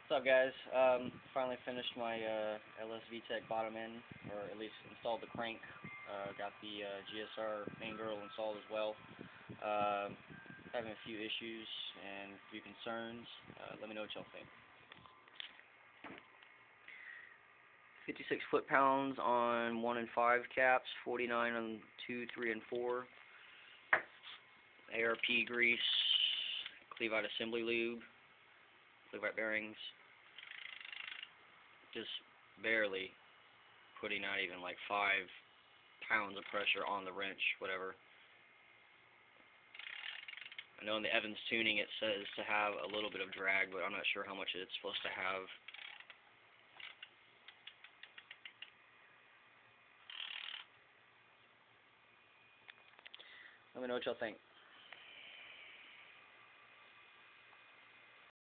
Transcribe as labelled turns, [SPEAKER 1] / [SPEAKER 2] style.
[SPEAKER 1] What's up, guys? Finally finished my LS vtec bottom end, or at least installed the crank. Got the GSR main girdle installed as well. Having a few issues and a few concerns. Let me know what y'all think. 56 foot-pounds on 1 and 5 caps, 49 on 2, 3, and 4. ARP grease, Cleveite assembly lube, Cleveite bearings. Just barely putting not even like 5 pounds of pressure on the wrench, whatever. I know in the Evans tuning it says to have a little bit of drag, but I'm not sure how much it's supposed to have. Let me know what y'all think.